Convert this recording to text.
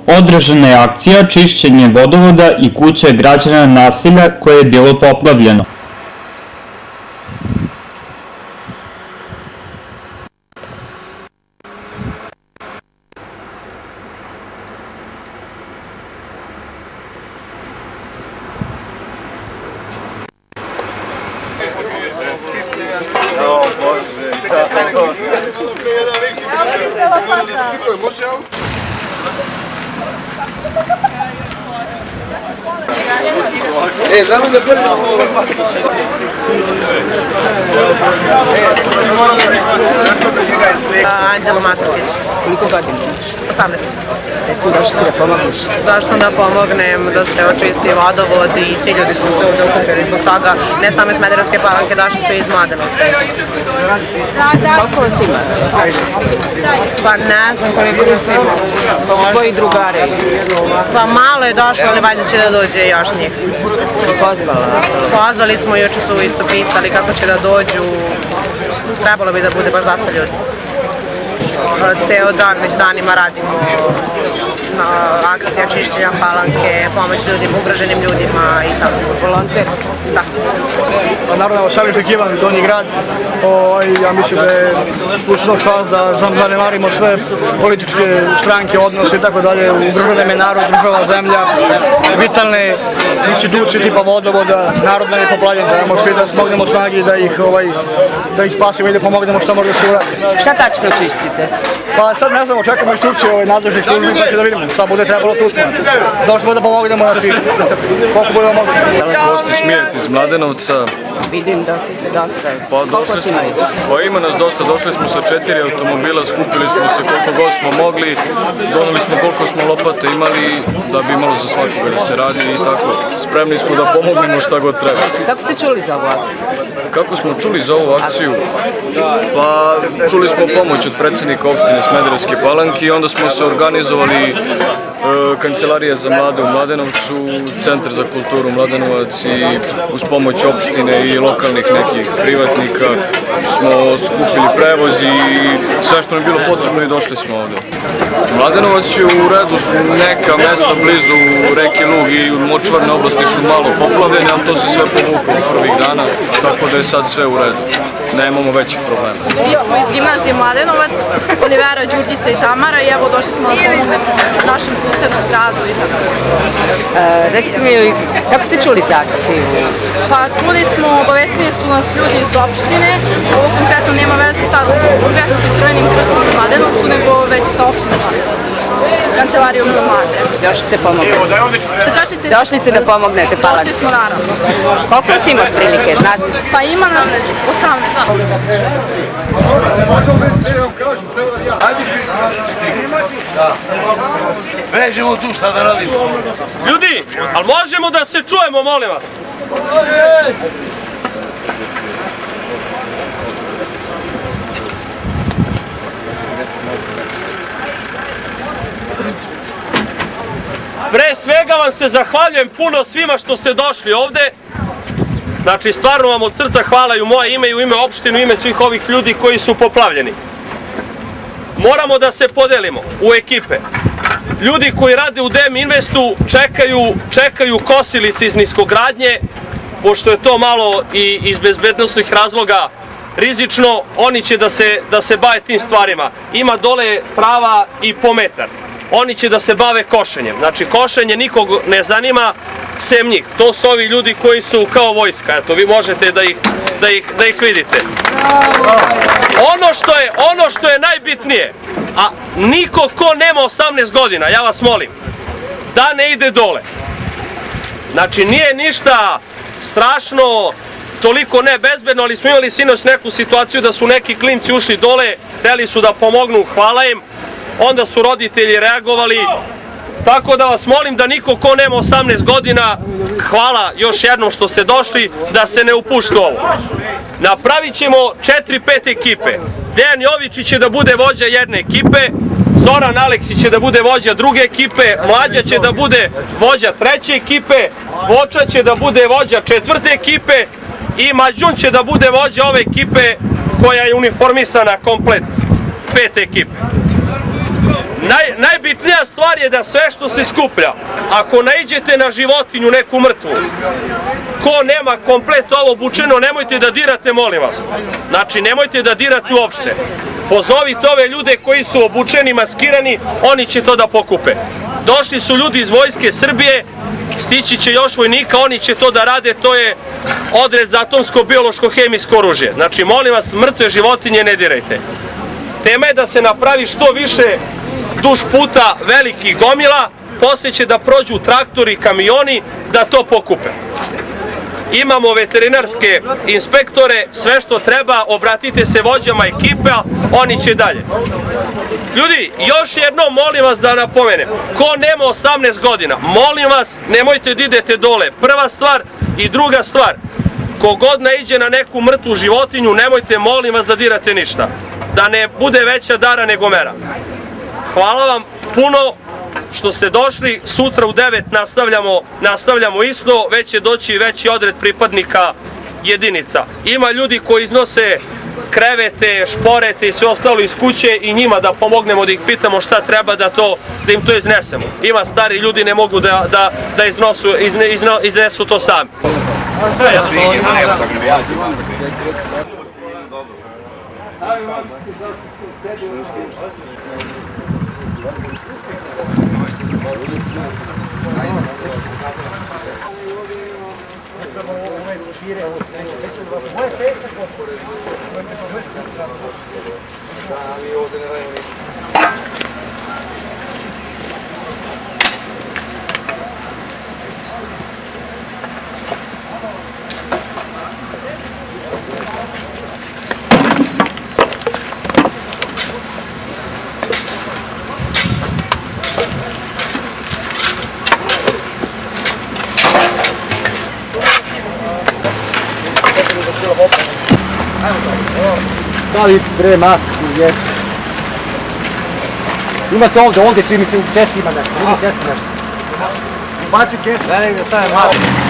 Održana je akcija čišćenje vodovoda i kuća građana naselja koje je bilo poplavljeno. Anđela Matrović. Koliko godina imaš? 18. Došla si da pomogneš? Došla sam da pomognem da se očisti vodovod i svi ljudi su se ovdje ukupili zbog toga. Ne samo iz Smederevske Palanke, došli su i iz Mladenovca. Koliko vas ima? Pa ne znam koliko nas ima. Koji drugari? Pa malo je došlo, ali valjda će da dođe još njih. Pozvala? Pozvali smo, juče su isto pisali kako će da dođu. Trebalo bi da bude baš dosta ljudi. Ceo dan, već danima radimo na akcija čišćenja Palanke, pomoć ljudima, ugroženim ljudima i tako. Volonter? Da. Naravno, savješnik Ivan, Donji grad, ja mislim da je učnog čas da zanemarimo sve političke stranke, odnose i tako dalje. Ugrožena je narod, država, zemlja, vitalne institucije tipa vodovoda, narod nam je poplavljen, trebamo svi da smognemo snagi da ih spasimo i da pomognemo što može da se uradi. Šta tačno čistite? Pa sad ne znamo, čekamo instrukcije nadležnih službi pa će da vidimo šta bude trebalo tu smo. Došli smo da pomognemo na svi, koliko budemo mogli. Kostić Mijet iz Mladenovca. Vidim da ste dosta. Pa došli smo, pa ima nas dosta, došli smo sa 4 automobila, skupili smo se koliko god smo mogli, doneli smo koliko smo lopate imali da bi imalo za svakoga da se radi i tako. Spremni smo da pomognemo šta god treba. Kako ste čuli za ovu akciju? Kako smo čuli za ovu akciju? Pa čuli smo pomoć od predsjednika opštine Smederevske Palanke i onda smo se organizovali Kancelarija za mlade u Mladenovcu, Centar za kulturu Mladenovac i uz pomoć opštine i lokalnih nekih privatnika smo skupili prevoz i sve što nam je bilo potrebno i došli smo ovde. Mladenovac je u redu, neka mesta blizu reke Lug i močvarne oblasti su malo poplavljene, ali to se sve povuklo prvih dana, tako da je sad sve u redu. Nemamo većih problema. Mi smo iz gimnazije Mladenovac, Olivera, Đurđica i Tamara i evo došli smo da pomognemo našem susednom gradu i tako. Recite mi, kako ste čuli za akciju? Pa čuli smo, obavestili su nas ljudi iz opštine, ovo konkretno nema veze sad konkretno sa Crvenim krstom u Mladenovcu, nego već sa opštinom Mladenovac, Kancelarijom za mlade. Došli ste pomognete? Šta kažete? Došli ste da pomognete Palanci? Došli smo naravno. Koliko vas ima prilike? Pa ima nas 18. Bežimo tu, šta da radimo? Ljudi, ali možemo da se čujemo, molim vas? Pre svega vam se zahvaljujem puno svima što ste došli ovde. Znači, stvarno vam od srca hvala i u moje ime i u ime opštine, u ime svih ovih ljudi koji su poplavljeni. Moramo da se podelimo u ekipe. Ljudi koji rade u DM Investu čekaju kosilice iz niskogradnje, pošto je to malo i iz bezbednosnih razloga rizično, oni će da se bave tim stvarima. Ima dole prava i po metar. Oni će da se bave košenjem. Znači, košenje nikog ne zanima, sem njih. To su ovi ljudi koji su kao vojska. Eto, vi možete da ih vidite. Ono što je najbitnije, a niko ko nema 18 godina, ja vas molim, da ne ide dole. Znači, nije ništa strašno, toliko nebezbedno, ali smo imali sinoć neku situaciju da su neki klinci ušli dole, hteli su da pomognu, hvala im, onda su roditelji reagovali, tako da vas molim da niko ko nema 18 godina, hvala još jednom što ste došli, da se ne upušta ovo. Napravit ćemo 4-5 ekipe. Dejan Jovičić će da bude vođa jedne ekipe, Zoran Aleksić će da bude vođa druge ekipe, Mlađa će da bude vođa treće ekipe, Voča će da bude vođa četvrte ekipe i Mađun će da bude vođa ove ekipe koja je uniformisana komplet 5 ekipe. Najbitnija stvar je da sve što se skuplja, ako naiđete na životinju, neku mrtvu, ko nema komplet ovo obučeno, nemojte da dirate, molim vas. Znači, nemojte da dirate uopšte. Pozovite ove ljude koji su obučeni, maskirani, oni će to da pokupe. Došli su ljudi iz Vojske Srbije, stići će još vojnika, oni će to da rade, to je odred za atomsko, biološko, hemijsko oružje. Znači, molim vas, mrtve životinje ne dirajte. Tema je da se napravi što više duž puta velikih gomila, poslije će da prođu traktori, kamioni, da to pokupe. Imamo veterinarske inspektore, sve što treba, obratite se vođama ekipa, oni će dalje. Ljudi, još jednom molim vas da napomenem, ko nema 18 godina, molim vas, nemojte da idete dole. Prva stvar i druga stvar, kogod naiđe na neku mrtvu životinju, nemojte, molim vas, da dirate ništa. Da ne bude veća dara nego mera. Hvala vam puno što ste došli, sutra u 9 nastavljamo isto, već će doći veći odred pripadnika jedinica. Ima ljudi koji iznose krevete, šporete i sve ostalo iz kuće i njima da pomognemo, da ih pitamo šta treba da im to iznesemo. Ima stari ljudi, ne mogu da iznesu to sami. Da li bre masku, jesu. Imate ovdje čini se u kesi ima nešto. Ima kesi nešto. Ubaci kesu. Ne, da stavim masku.